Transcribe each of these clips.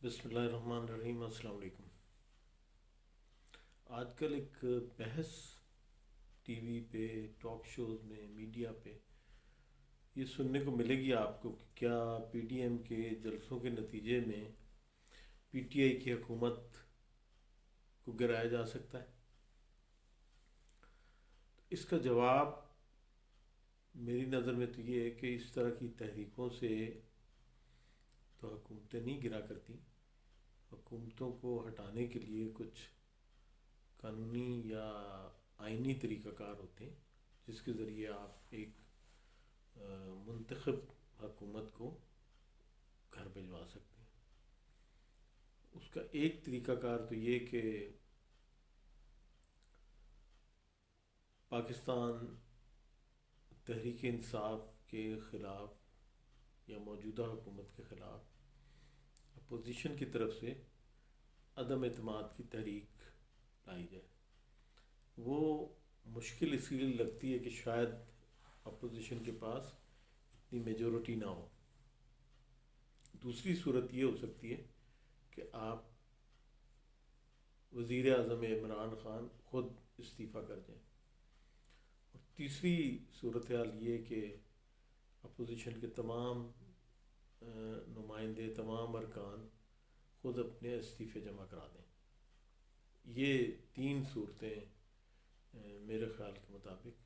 بسم اللہ الرحمن الرحیم، السلام علیکم۔ آج کل ایک بحث ٹی وی پہ، ٹاک شوز میں، میڈیا پہ یہ سننے کو ملے گی آپ کو کہ کیا پی ڈی ایم کے جلسوں کے نتیجے میں پی ٹی آئی کی حکومت کو گرایا جا سکتا ہے۔ اس کا جواب میری نظر میں تو یہ ہے کہ اس طرح کی تحریکوں سے تو حکومتیں نہیں گرا کرتی۔ حکومتوں کو ہٹانے کے لیے کچھ قانونی یا آئینی طریقہ کار ہوتے ہیں جس کے ذریعے آپ ایک منتخب حکومت کو گھر بھجوا سکتے ہیں۔ اس کا ایک طریقہ کار تو یہ کہ پاکستان تحریک انصاف کے خلاف یا موجودہ حکومت کے خلاف اپوزیشن کی طرف سے عدم اعتماد کی تحریک لائی جائے۔ وہ مشکل اس لیے لگتی ہے کہ شاید اپوزیشن کے پاس اتنی میجورٹی نہ ہو۔ دوسری صورت یہ ہو سکتی ہے کہ آپ وزیر اعظم عمران خان خود استعفیٰ کر جائیں، اور تیسری صورتحال یہ کہ اپوزیشن کے تمام نمائندے، تمام ارکان خود اپنے استعفے جمع کرا دیں۔ یہ تین صورتیں میرے خیال کے مطابق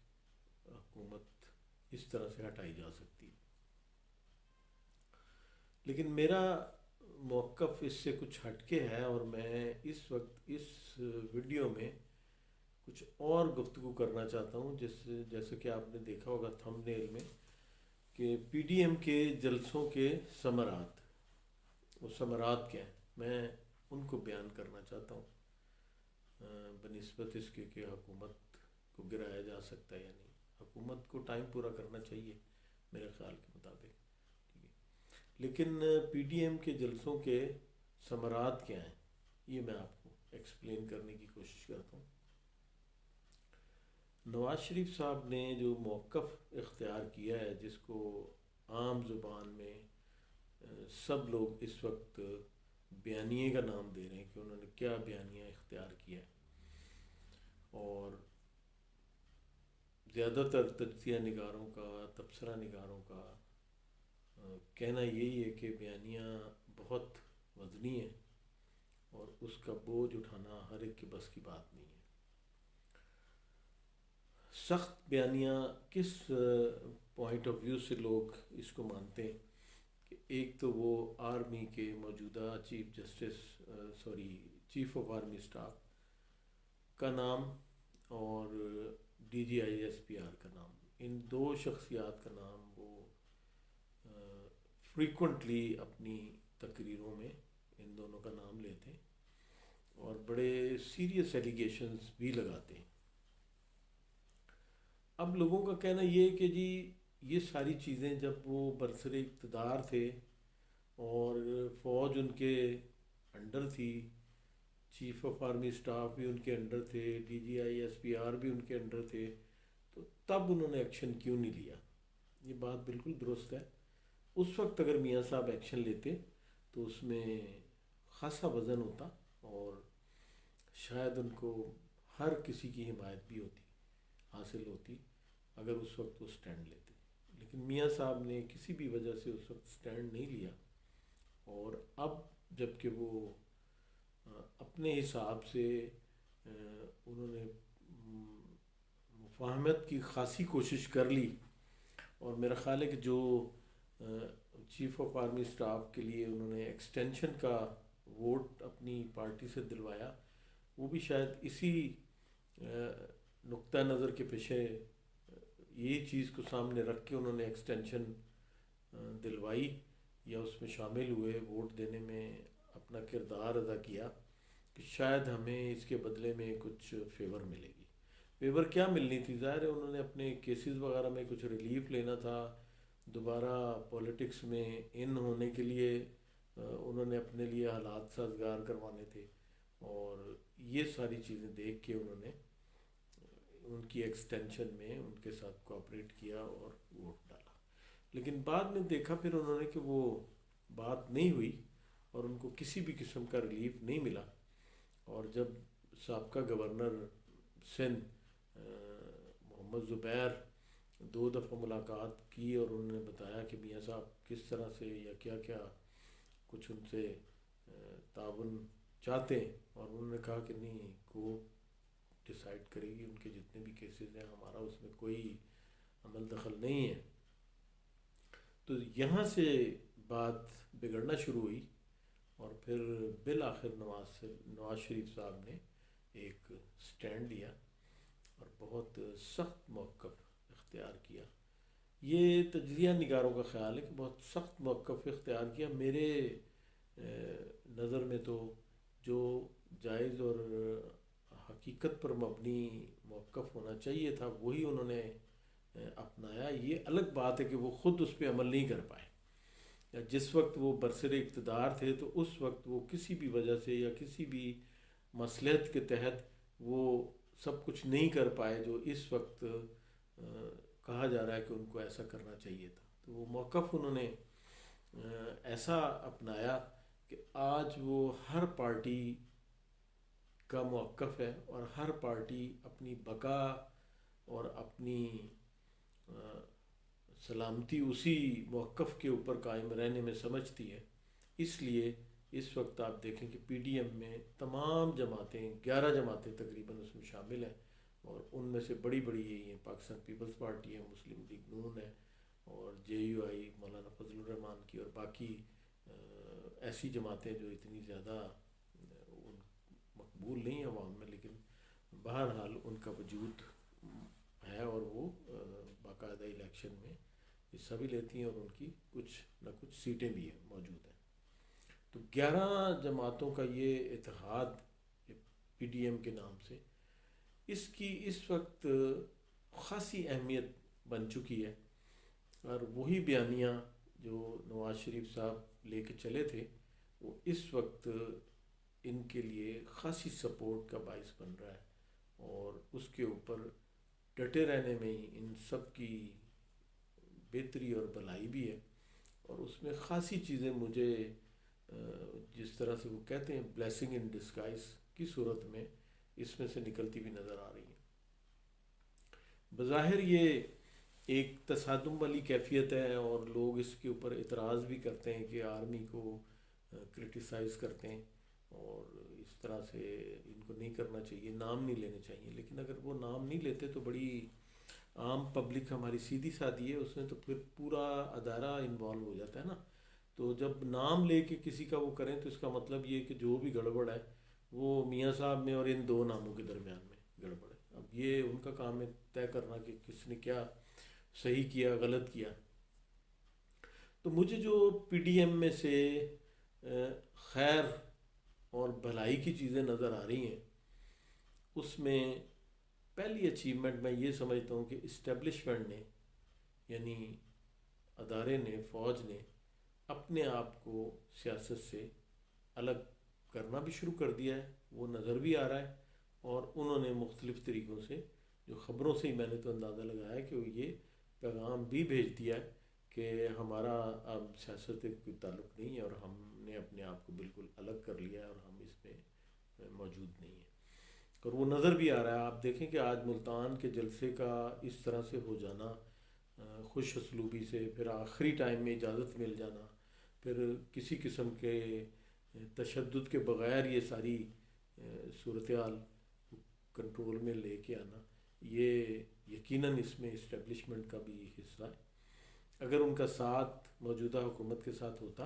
حکومت اس طرح سے ہٹائی جا سکتی ہے۔ لیکن میرا موقف اس سے کچھ ہٹ کے ہے، اور میں اس وقت اس ویڈیو میں کچھ اور گفتگو کرنا چاہتا ہوں، جیسے کہ آپ نے دیکھا ہوگا تھمب نیل میں کہ پی ڈی ایم کے جلسوں کے ثمرات، وہ ثمرات کیا ہیں، میں ان کو بیان کرنا چاہتا ہوں بنسبت اس کے کہ حکومت کو گرایا جا سکتا ہے یا نہیں۔ حکومت کو ٹائم پورا کرنا چاہیے میرے خیال کے مطابق، ٹھیک ہے، لیکن پی ڈی ایم کے جلسوں کے ثمرات کیا ہیں یہ میں آپ کو ایکسپلین کرنے کی کوشش کرتا ہوں۔ نواز شریف صاحب نے جو موقف اختیار کیا ہے، جس کو عام زبان میں سب لوگ اس وقت بیانیے کا نام دے رہے ہیں کہ انہوں نے کیا بیانیہ اختیار کیا ہے، اور زیادہ تر تجزیہ نگاروں کا، تبصرہ نگاروں کا کہنا یہی ہے کہ بیانیہ بہت وزنی ہے اور اس کا بوجھ اٹھانا ہر ایک کے بس کی بات نہیں ہے۔ سخت بیانیہ کس پوائنٹ آف ویو سے لوگ اس کو مانتے ہیں کہ ایک تو وہ آرمی کے موجودہ چیف آف آرمی اسٹاف کا نام اور D G I S P R کا نام، ان دو شخصیات کا نام وہ فریکوینٹلی اپنی تقریروں میں ان دونوں کا نام لیتے ہیں اور بڑے سیریس ایلیگیشنز بھی لگاتے ہیں۔ اب لوگوں کا کہنا یہ ہے کہ جی یہ ساری چیزیں جب وہ برسر اقتدار تھے اور فوج ان کے انڈر تھی، چیف آف آرمی اسٹاف بھی ان کے انڈر تھے، D G I S P R بھی ان کے انڈر تھے، تو تب انہوں نے ایکشن کیوں نہیں لیا؟ یہ بات بالکل درست ہے۔ اس وقت اگر میاں صاحب ایکشن لیتے تو اس میں خاصا وزن ہوتا اور شاید ان کو ہر کسی کی حمایت بھی حاصل ہوتی اگر اس وقت وہ سٹینڈ لیتے۔ لیکن میاں صاحب نے کسی بھی وجہ سے اس وقت سٹینڈ نہیں لیا، اور اب جب کہ وہ اپنے حساب سے انہوں نے مفاہمت کی خاصی کوشش کر لی، اور میرا خیال ہے کہ جو چیف آف آرمی اسٹاف کے لیے انہوں نے ایکسٹینشن کا ووٹ اپنی پارٹی سے دلوایا، وہ بھی شاید اسی نقطہ نظر کے پیچھے یہی چیز کو سامنے رکھ کے انہوں نے ایکسٹینشن دلوائی یا اس میں شامل ہوئے، ووٹ دینے میں اپنا کردار ادا کیا کہ شاید ہمیں اس کے بدلے میں کچھ فیور ملے گی۔ فیور کیا ملنی تھی؟ ظاہر ہے انہوں نے اپنے کیسز وغیرہ میں کچھ ریلیف لینا تھا، دوبارہ پولیٹکس میں ان ہونے کے لیے انہوں نے اپنے لیے حالات سازگار کروانے تھے، اور یہ ساری چیزیں دیکھ کے انہوں نے ان کی ایکسٹینشن میں ان کے ساتھ کوآپریٹ کیا اور ووٹ ڈالا۔ لیکن بعد میں دیکھا پھر انہوں نے کہ وہ بات نہیں ہوئی، اور ان کو کسی بھی قسم کا ریلیف نہیں ملا. اور جب سابقہ گورنر سندھ محمد زبیر 2 دفعہ ملاقات کی اور انہوں نے بتایا کہ میاں صاحب کس طرح سے یا کیا کیا کچھ ان سے تعاون چاہتے ہیں، اور انہوں نے کہا کہ نہیں، کو ڈیسائیڈ کرے گی، ان کے جتنے بھی کیسز ہیں ہمارا اس میں کوئی عمل دخل نہیں ہے. تو یہاں سے بات بگڑنا شروع ہوئی، اور پھر بالآخر نواز شریف صاحب نے ایک سٹینڈ لیا اور بہت سخت موقف اختیار کیا. یہ تجزیہ نگاروں کا خیال ہے کہ بہت سخت موقف اختیار کیا. میرے نظر میں تو جو جائز اور حقیقت پر مبنی موقف ہونا چاہیے تھا وہی انہوں نے اپنایا. یہ الگ بات ہے کہ وہ خود اس پہ عمل نہیں کر پائے. جس وقت وہ برسر اقتدار تھے تو اس وقت وہ کسی بھی وجہ سے یا کسی بھی مصلحت کے تحت وہ سب کچھ نہیں کر پائے جو اس وقت کہا جا رہا ہے کہ ان کو ایسا کرنا چاہیے تھا. تو وہ موقف انہوں نے ایسا اپنایا کہ آج وہ ہر پارٹی کا موقف ہے، اور ہر پارٹی اپنی بقا اور اپنی سلامتی اسی موقف کے اوپر قائم رہنے میں سمجھتی ہے. اس لیے اس وقت آپ دیکھیں کہ پی ڈی ایم میں تمام جماعتیں 11 جماعتیں تقریباً اس میں شامل ہیں، اور ان میں سے بڑی بڑی یہی ہیں: پاکستان پیپلز پارٹی ہے، مسلم لیگ نون ہے، اور جے یو آئی مولانا فضل الرحمان کی، اور باقی ایسی جماعتیں جو اتنی زیادہ مقبول نہیں ہیں عوام میں، لیکن بہرحال ان کا وجود ہے، اور وہ باقاعدہ الیکشن میں حصہ بھی لیتی ہیں، اور ان کی کچھ نہ کچھ سیٹیں بھی ہیں موجود ہیں. تو 11 جماعتوں کا یہ اتحاد پی ڈی ایم کے نام سے، اس کی اس وقت خاصی اہمیت بن چکی ہے. اور وہی بیانیہ جو نواز شریف صاحب لے کے چلے تھے وہ اس وقت ان کے لیے خاصی سپورٹ کا باعث بن رہا ہے، اور اس کے اوپر ڈٹے رہنے میں ہی ان سب کی بہتری اور بھلائی بھی ہے. اور اس میں خاصی چیزیں مجھے جس طرح سے وہ کہتے ہیں بلیسنگ ان ڈسگائز کی صورت میں اس میں سے نکلتی بھی نظر آ رہی ہیں. بظاہر یہ ایک تصادم والی کیفیت ہے، اور لوگ اس کے اوپر اعتراض بھی کرتے ہیں کہ آرمی کو کرٹیسائز کرتے ہیں اور اس طرح سے ان کو نہیں کرنا چاہیے، نام نہیں لینے چاہیے. لیکن اگر وہ نام نہیں لیتے تو بڑی عام پبلک ہماری سیدھی سادھی ہے، اس میں تو پھر پورا ادارہ انوالو ہو جاتا ہے نا. تو جب نام لے کے کسی کا وہ کریں تو اس کا مطلب یہ کہ جو بھی گڑبڑ ہے وہ میاں صاحب میں اور ان 2 ناموں کے درمیان میں گڑبڑ ہے. اب یہ ان کا کام ہے طے کرنا کہ کس نے کیا صحیح کیا غلط کیا. تو مجھے جو پی ڈی ایم میں سے خیر اور بھلائی کی چیزیں نظر آ رہی ہیں، اس میں پہلی اچیومنٹ میں یہ سمجھتا ہوں کہ اسٹیبلشمنٹ نے، یعنی ادارے نے، فوج نے اپنے آپ کو سیاست سے الگ کرنا بھی شروع کر دیا ہے. وہ نظر بھی آ رہا ہے، اور انہوں نے مختلف طریقوں سے، جو خبروں سے ہی میں نے تو اندازہ لگایا کہ وہ یہ پیغام بھی بھیج دیا ہے کہ ہمارا اب سیاست سے کوئی تعلق نہیں ہے، اور ہم نے اپنے آپ کو بالکل الگ کر لیا ہے، اور ہم اس میں موجود نہیں ہیں. اور وہ نظر بھی آ رہا ہے. آپ دیکھیں کہ آج ملتان کے جلسے کا اس طرح سے ہو جانا، خوش اسلوبی سے، پھر آخری ٹائم میں اجازت مل جانا، پھر کسی قسم کے تشدد کے بغیر یہ ساری صورتحال کنٹرول میں لے کے آنا، یہ یقیناً اس میں اسٹیبلشمنٹ کا بھی حصہ ہے. اگر ان کا ساتھ موجودہ حکومت کے ساتھ ہوتا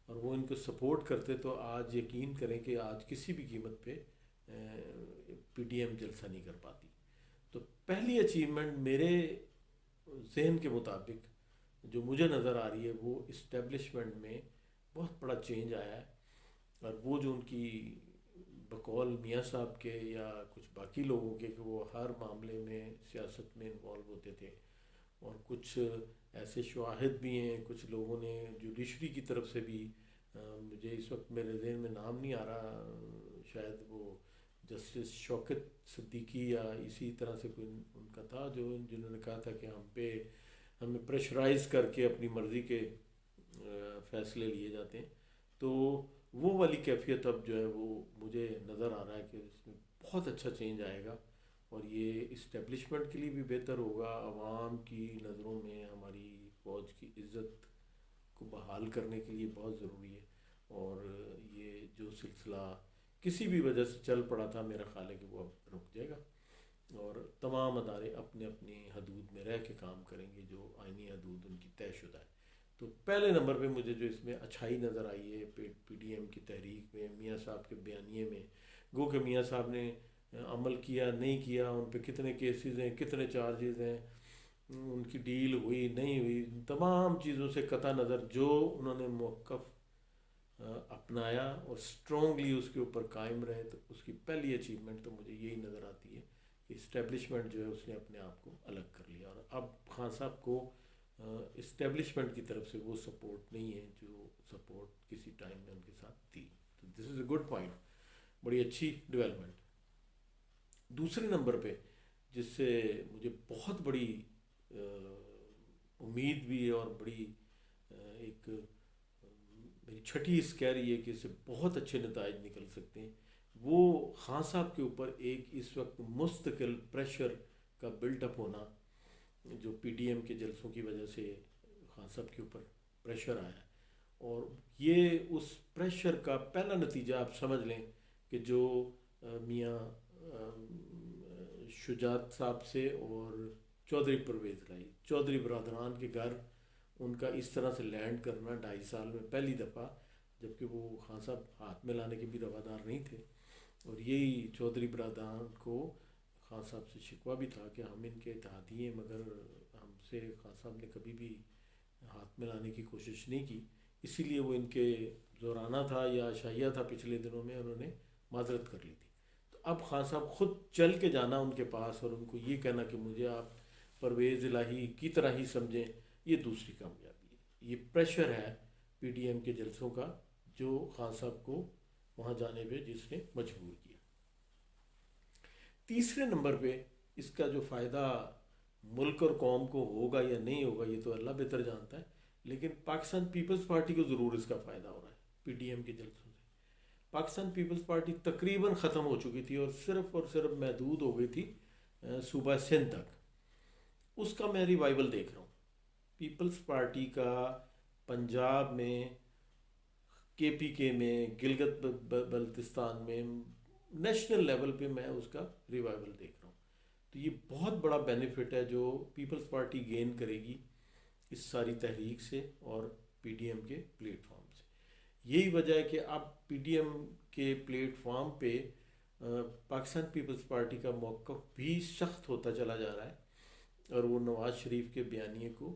اور وہ ان کو سپورٹ کرتے تو آج یقین کریں کہ آج کسی بھی قیمت پہ پی ڈی ایم جلسہ نہیں کر پاتی. تو پہلی اچیومنٹ میرے ذہن کے مطابق جو مجھے نظر آ رہی ہے وہ اسٹیبلشمنٹ میں بہت بڑا چینج آیا ہے. اور وہ جو ان کی بقول میاں صاحب کے یا کچھ باقی لوگوں کے کہ وہ ہر معاملے میں سیاست میں انوالو ہوتے تھے، اور کچھ ایسے شواہد بھی ہیں، کچھ لوگوں نے جوڈیشری کی طرف سے بھی، مجھے اس وقت میرے ذہن میں نام نہیں آ رہا، شاید وہ جسٹس شوکت صدیقی یا اسی طرح سے کوئی ان کا تھا، جنہوں نے کہا تھا کہ ہمیں پریشرائز کر کے اپنی مرضی کے فیصلے لیے جاتے ہیں. تو وہ والی کیفیت اب جو ہے وہ مجھے نظر آ رہا ہے کہ اس میں بہت اچھا چینج آئے گا، اور یہ اسٹیبلشمنٹ کے لیے بھی بہتر ہوگا، عوام کی نظروں میں ہماری فوج کی عزت کو بحال کرنے کے لیے بہت ضروری ہے۔ اور یہ جو سلسلہ کسی بھی وجہ سے چل پڑا تھا، میرا خیال ہے کہ وہ اب رک جائے گا، اور تمام ادارے اپنے اپنی حدود میں رہ کے کام کریں گے جو آئینی حدود ان کی طے شدہ ہے۔ تو پہلے نمبر پہ مجھے جو اس میں اچھائی نظر آئی ہے پی ڈی ایم کی تحریک میں، میاں صاحب کے بیانیے میں، گو کہ میاں صاحب نے عمل کیا نہیں کیا، ان پہ کتنے کیسز ہیں، کتنے چارجز ہیں، ان کی ڈیل ہوئی نہیں ہوئی، تمام چیزوں سے قطع نظر جو انہوں نے موقف اپنایا اور اسٹرانگلی اس کے اوپر قائم رہے، تو اس کی پہلی اچیومنٹ تو مجھے یہی نظر آتی ہے کہ اسٹیبلشمنٹ جو ہے اس نے اپنے آپ کو الگ کر لیا، اور اب خان صاحب کو اسٹیبلشمنٹ کی طرف سے وہ سپورٹ نہیں ہے جو سپورٹ کسی ٹائم میں ان کے ساتھ تھی۔ تو دس از اے گڈ پوائنٹ، بڑی اچھی ڈیولپمنٹ۔ دوسرے نمبر پہ جس سے مجھے بہت بڑی امید بھی ہے، اور بڑی ایک میری چھٹی اس کہہ رہی ہے کہ اس سے بہت اچھے نتائج نکل سکتے ہیں، وہ خان صاحب کے اوپر ایک اس وقت مستقل پریشر کا بلٹ اپ ہونا، جو پی ڈی ایم کے جلسوں کی وجہ سے خان صاحب کے اوپر پریشر آیا ہے، اور یہ اس پریشر کا پہلا نتیجہ آپ سمجھ لیں کہ جو میاں شجاعت صاحب سے اور چودھری پرویز لائی، چودھری برادران کے گھر ان کا اس طرح سے لینڈ کرنا 2.5 سال میں پہلی دفعہ، جبکہ وہ خان صاحب ہاتھ میں لانے کے بھی روادار نہیں تھے، اور یہی چودھری برادران کو خان صاحب سے شکوہ بھی تھا کہ ہم ان کے اتحادی ہیں، مگر ہم سے خان صاحب نے کبھی بھی ہاتھ میں لانے کی کوشش نہیں کی، اسی لیے وہ ان کے زورانہ تھا یا شائعہ تھا پچھلے دنوں میں، انہوں نے معذرت کر لی تھی۔ تو اب خان صاحب خود چل کے جانا ان کے پاس اور ان کو یہ کہنا کہ مجھے آپ پرویز الہی کی طرح ہی سمجھیں، یہ دوسری کامیابی ہے، یہ پریشر ہے پی ڈی ایم کے جلسوں کا جو خان صاحب کو وہاں جانے پہ جس نے مجبور کیا۔ تیسرے نمبر پہ اس کا جو فائدہ ملک اور قوم کو ہوگا یا نہیں ہوگا یہ تو اللہ بہتر جانتا ہے، لیکن پاکستان پیپلز پارٹی کو ضرور اس کا فائدہ ہو رہا ہے پی ڈی ایم کے جلسوں سے۔ پاکستان پیپلز پارٹی تقریباً ختم ہو چکی تھی اور صرف محدود ہو گئی تھی صوبہ سندھ تک، اس کا میں ریوائول دیکھ رہا ہوں۔ پیپلز پارٹی کا پنجاب میں، کے پی کے میں، گلگت بلتستان میں، نیشنل لیول پہ میں اس کا ریوائول دیکھ رہا ہوں۔ تو یہ بہت بڑا بینیفٹ ہے جو پیپلز پارٹی گین کرے گی اس ساری تحریک سے اور پی ڈی ایم کے پلیٹ فارم سے۔ یہی وجہ ہے کہ اب پی ڈی ایم کے پلیٹ فارم پہ پاکستان پیپلز پارٹی کا موقف بھی سخت ہوتا چلا جا رہا ہے، اور وہ نواز شریف کے بیانیے کو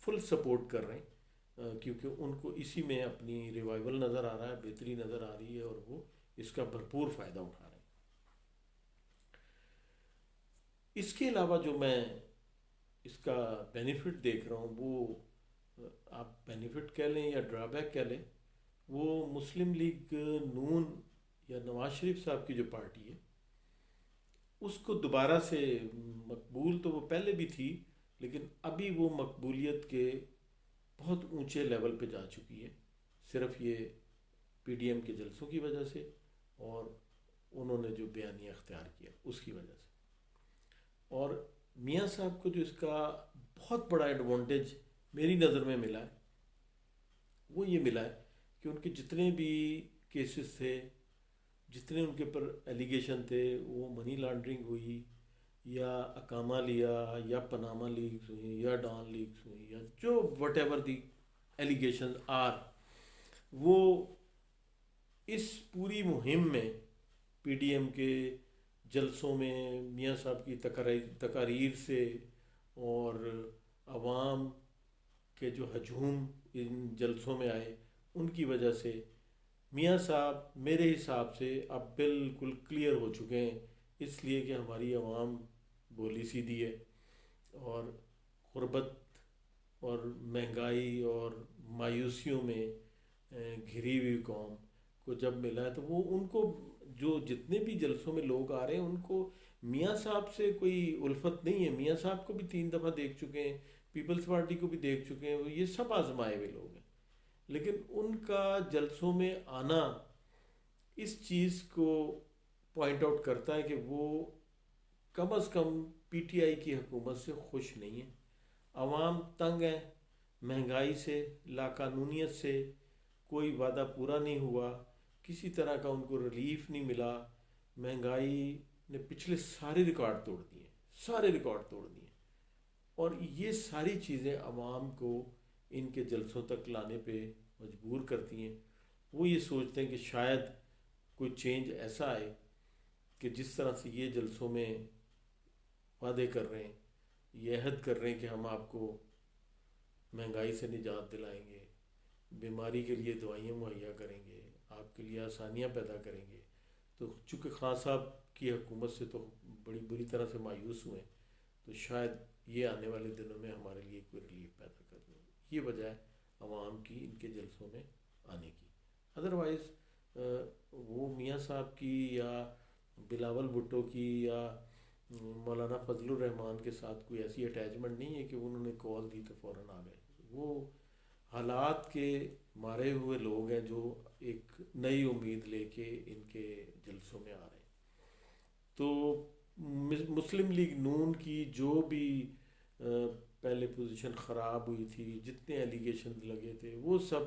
فل سپورٹ کر رہے ہیں، کیونکہ ان کو اسی میں اپنی ریوائول نظر آ رہا ہے، بہتری نظر آ رہی ہے، اور وہ اس کا بھرپور فائدہ اٹھا رہے ہیں۔ اس کے علاوہ جو میں اس کا بینیفٹ دیکھ رہا ہوں، وہ آپ بینیفٹ کہہ لیں یا ڈرا بیک کہہ لیں، وہ مسلم لیگ نون یا نواز شریف صاحب کی جو پارٹی ہے اس کو دوبارہ سے، مقبول تو وہ پہلے بھی تھی لیکن ابھی وہ مقبولیت کے بہت اونچے لیول پہ جا چکی ہے، صرف یہ پی ڈی ایم کے جلسوں کی وجہ سے اور انہوں نے جو بیانیہ اختیار کیا اس کی وجہ سے۔ اور میاں صاحب کو جو اس کا بہت بڑا ایڈوانٹیج میری نظر میں ملا ہے وہ یہ ملا ہے کہ ان کے جتنے بھی کیسز تھے، جتنے ان کے پر ایلیگیشن تھے، وہ منی لانڈرنگ ہوئی یا اقامہ لیا یا پناما لیکس ہوئی یا ڈان لیکس ہوئی یا جو whatever the allegation are, وہ اس پوری مہم میں پی ڈی ایم کے جلسوں میں میاں صاحب کی تقاریر سے اور عوام کے جو ہجوم ان جلسوں میں آئے ان کی وجہ سے میاں صاحب میرے حساب سے اب بالکل کلیئر ہو چکے ہیں، اس لیے کہ ہماری عوام بولی سیدھی ہے، اور غربت اور مہنگائی اور مایوسیوں میں گھری ہوئی قوم کو جب ملا ہے تو وہ ان کو جو جتنے بھی جلسوں میں لوگ آ رہے ہیں ان کو میاں صاحب سے کوئی الفت نہیں ہے، میاں صاحب کو بھی 3 دفعہ دیکھ چکے ہیں، پیپلز پارٹی کو بھی دیکھ چکے ہیں، وہ یہ سب آزمائے ہوئے لوگ ہیں، لیکن ان کا جلسوں میں آنا اس چیز کو پوائنٹ آؤٹ کرتا ہے کہ وہ کم از کم پی ٹی آئی کی حکومت سے خوش نہیں ہے. عوام تنگ ہے مہنگائی سے، لاقانونیت سے، کوئی وعدہ پورا نہیں ہوا، کسی طرح کا ان کو ریلیف نہیں ملا. مہنگائی نے پچھلے سارے ریکارڈ توڑ دیے، سارے ریکارڈ توڑ دیے. اور یہ ساری چیزیں عوام کو ان کے جلسوں تک لانے پہ مجبور کرتی ہیں. وہ یہ سوچتے ہیں کہ شاید کوئی چینج ایسا آئے کہ جس طرح سے یہ جلسوں میں وعدے کر رہے ہیں، یہ عہد کر رہے ہیں کہ ہم آپ کو مہنگائی سے نجات دلائیں گے، بیماری کے لیے دوائیاں مہیا کریں گے، آپ کے لیے آسانیاں پیدا کریں گے. تو چونکہ خان صاحب کی حکومت سے تو بڑی بری طرح سے مایوس ہوئے، تو شاید یہ آنے والے دنوں میں ہمارے لیے کوئی ریلیف پیدا کر دیں. یہ وجہ ہے عوام کی ان کے جلسوں میں آنے کی. ادروائز وہ میاں صاحب کی یا بلاول بھٹو کی یا مولانا فضل الرحمان کے ساتھ کوئی ایسی اٹیچمنٹ نہیں ہے کہ انہوں نے کال دی تو فوراً آ گئے. وہ حالات کے مارے ہوئے لوگ ہیں جو ایک نئی امید لے کے ان کے جلسوں میں آ رہے ہیں. تو مسلم لیگ نون کی جو بھی پہلے پوزیشن خراب ہوئی تھی، جتنے ایلیگیشن لگے تھے، وہ سب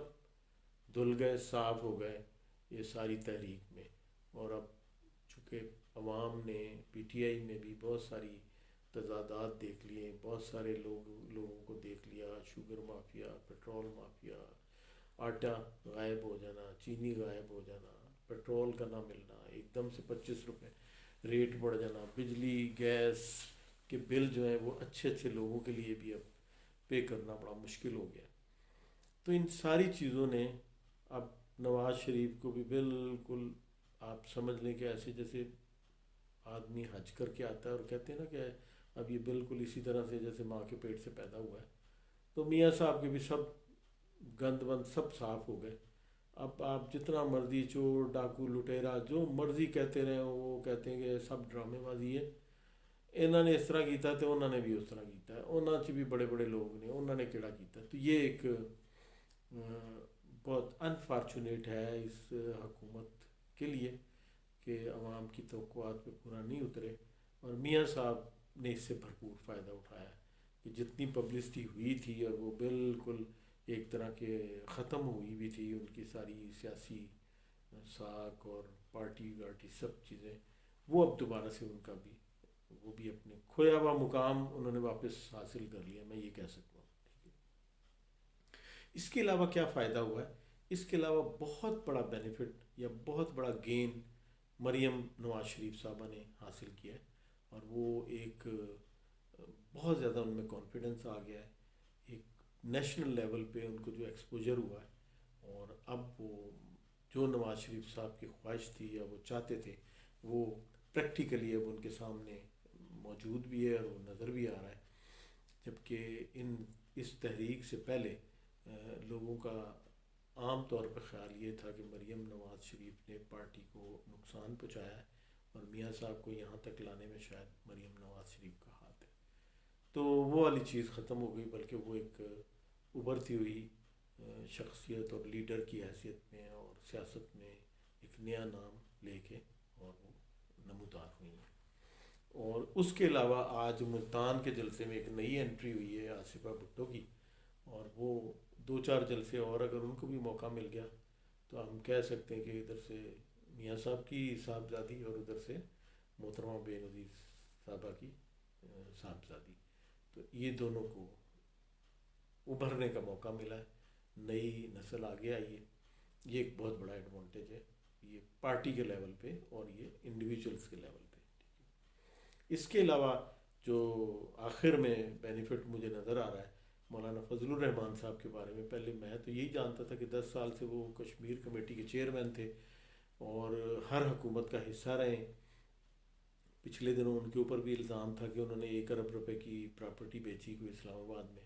دھل گئے، صاف ہو گئے یہ ساری تحریک میں. اور اب چونکہ عوام نے پی ٹی آئی میں بھی بہت ساری تضادات دیکھ لیے، بہت سارے لوگوں کو دیکھ لیا، شوگر مافیا، پیٹرول مافیا، آٹا غائب ہو جانا، چینی غائب ہو جانا، پیٹرول کا نہ ملنا، ایک دم سے 25 روپے ریٹ بڑھ جانا، بجلی گیس کے بل جو ہیں وہ اچھے اچھے لوگوں کے لیے بھی اب پے کرنا بڑا مشکل ہو گیا. تو ان ساری چیزوں نے اب نواز شریف کو بھی بالکل، آپ سمجھ لیں کہ ایسے جیسے آدمی حج کر کے آتا ہے اور کہتے ہیں نا کہ اب یہ بالکل اسی طرح سے جیسے ماں کے پیٹ سے پیدا ہوا ہے. تو میاں صاحب کے بھی سب گند بند سب صاف ہو گئے. اب آپ جتنا مرضی چور ڈاکو لٹیرا جو مرضی کہتے رہے، وہ کہتے ہیں کہ سب ڈرامے بازی ہے، انہوں نے اس طرح کیتا تو انہوں نے بھی اس طرح کیتا ہے، انہوں سے بھی بڑے بڑے لوگ نے انہوں نے کیڑا کیتا. تو یہ ایک بہت انفارچونیٹ ہے اس حکومت کے لیے کہ عوام کی توقعات پہ پورا نہیں اترے. اور میاں صاحب نے اس سے بھرپور فائدہ اٹھایا کہ جتنی پبلسٹی ہوئی تھی، اور وہ بالکل ایک طرح کے ختم ہوئی بھی تھی ان کی ساری سیاسی ساکھ اور پارٹی وارٹی سب چیزیں، وہ اب دوبارہ سے ان کا بھی وہ بھی اپنے کھویا ہوا مقام انہوں نے واپس حاصل کر لیا، میں یہ کہہ سکتا ہوں. اس کے علاوہ کیا فائدہ ہوا ہے؟ اس کے علاوہ بہت بڑا بینیفٹ یا بہت بڑا گین مریم نواز شریف صاحبہ نے حاصل کیا ہے. اور وہ ایک بہت زیادہ ان میں کانفیڈنس آ گیا ہے، ایک نیشنل لیول پہ ان کو جو ایکسپوجر ہوا ہے. اور اب وہ جو نواز شریف صاحب کی خواہش تھی یا وہ چاہتے تھے، وہ پریکٹیکلی اب ان کے سامنے موجود بھی ہے اور وہ نظر بھی آ رہا ہے. جبکہ اس تحریک سے پہلے لوگوں کا عام طور پہ خیال یہ تھا کہ مریم نواز شریف نے پارٹی کو نقصان پہنچایا ہے، اور میاں صاحب کو یہاں تک لانے میں شاید مریم نواز شریف کا ہاتھ ہے. تو وہ والی چیز ختم ہو گئی، بلکہ وہ ایک ابھرتی ہوئی شخصیت اور لیڈر کی حیثیت میں اور سیاست میں ایک نیا نام لے کے اور وہ نمودار ہوئی ہیں. اور اس کے علاوہ آج ملتان کے جلسے میں ایک نئی انٹری ہوئی ہے آصفہ بھٹو کی، اور وہ 2-4 جلسے اور اگر ان کو بھی موقع مل گیا تو ہم کہہ سکتے ہیں کہ ادھر سے میاں صاحب کی صاحبزادی اور ادھر سے محترمہ بے نظیر صاحبہ کی صاحبزادی، تو یہ دونوں کو ابھرنے کا موقع ملا ہے، نئی نسل آگے آئی ہے. یہ ایک بہت بڑا ایڈوانٹیج ہے، یہ پارٹی کے لیول پہ اور یہ انڈیویجولس کے لیول پہ. اس کے علاوہ جو آخر میں بینیفٹ مجھے نظر آ رہا ہے مولانا فضل الرحمان صاحب کے بارے میں، پہلے میں تو یہی جانتا تھا کہ 10 سال سے وہ کشمیر کمیٹی کے چیئرمین تھے اور ہر حکومت کا حصہ رہے. پچھلے دنوں ان کے اوپر بھی الزام تھا کہ انہوں نے 1 ارب روپے کی پراپرٹی بیچی کوئی اسلام آباد میں،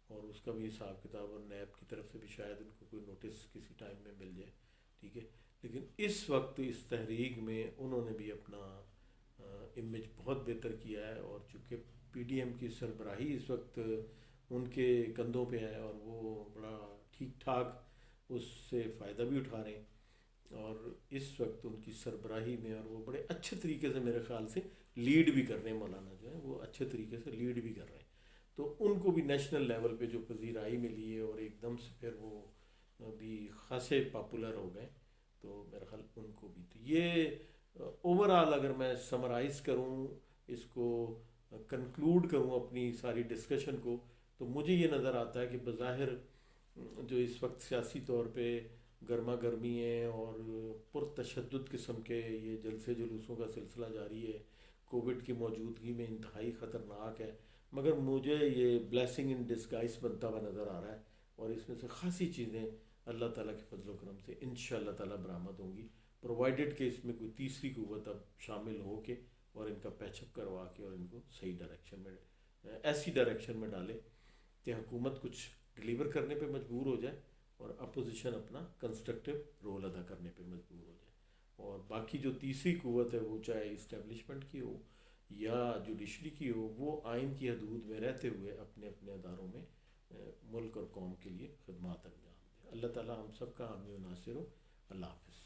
اور اس کا بھی حساب کتاب اور نیب کی طرف سے بھی شاید ان کو کوئی نوٹس کسی ٹائم میں مل جائے. ٹھیک ہے، لیکن اس وقت اس تحریک میں انہوں نے بھی اپنا امیج بہت بہتر کیا ہے. اور چونکہ پی ڈی ایم کی سربراہی اس وقت ان کے کندھوں پہ ہے اور وہ بڑا ٹھیک ٹھاک اس سے فائدہ بھی اٹھا رہے ہیں، اور اس وقت ان کی سربراہی میں، اور وہ بڑے اچھے طریقے سے میرے خیال سے لیڈ بھی کر رہے ہیں، مولانا جو ہیں وہ اچھے طریقے سے لیڈ بھی کر رہے ہیں. تو ان کو بھی نیشنل لیول پہ جو پذیرائی ملی ہے اور ایک دم سے پھر وہ بھی خاصے پاپولر ہو گئے، تو میرا خیال ان کو بھی. تو یہ اوور آل اگر میں سمرائز کروں اس کو، کنکلوڈ کروں اپنی ساری ڈسکشن کو، تو مجھے یہ نظر آتا ہے کہ بظاہر جو اس وقت سیاسی طور پہ گرما گرمی ہے اور پرتشدد قسم کے یہ جلسے جلوسوں کا سلسلہ جاری ہے، کووڈ کی موجودگی میں انتہائی خطرناک ہے، مگر مجھے یہ بلیسنگ ان ڈسگائز بنتا ہوا نظر آ رہا ہے. اور اس میں سے خاصی چیزیں اللہ تعالیٰ کے فضل و کرم سے ان شاء اللہ تعالیٰ برآمد ہوں گی، پرووائڈڈ کہ اس میں کوئی تیسری قوت اب شامل ہو کے اور ان کا پیچ اپ کروا کے اور ان کو صحیح ڈائریکشن میں، ایسی ڈائریکشن میں ڈالے کہ حکومت کچھ ڈلیور کرنے پہ مجبور ہو جائے اور اپوزیشن اپنا کنسٹرکٹیو رول ادا کرنے پہ مجبور ہو جائے. اور باقی جو تیسری قوت ہے وہ چاہے اسٹیبلشمنٹ کی ہو یا جوڈیشری کی ہو، وہ آئین کی حدود میں رہتے ہوئے اپنے اپنے اداروں میں ملک اور قوم کے لیے خدمات انجام دے. اللہ تعالیٰ ہم سب کا حامی و ناصر ہو. اللہ حافظ.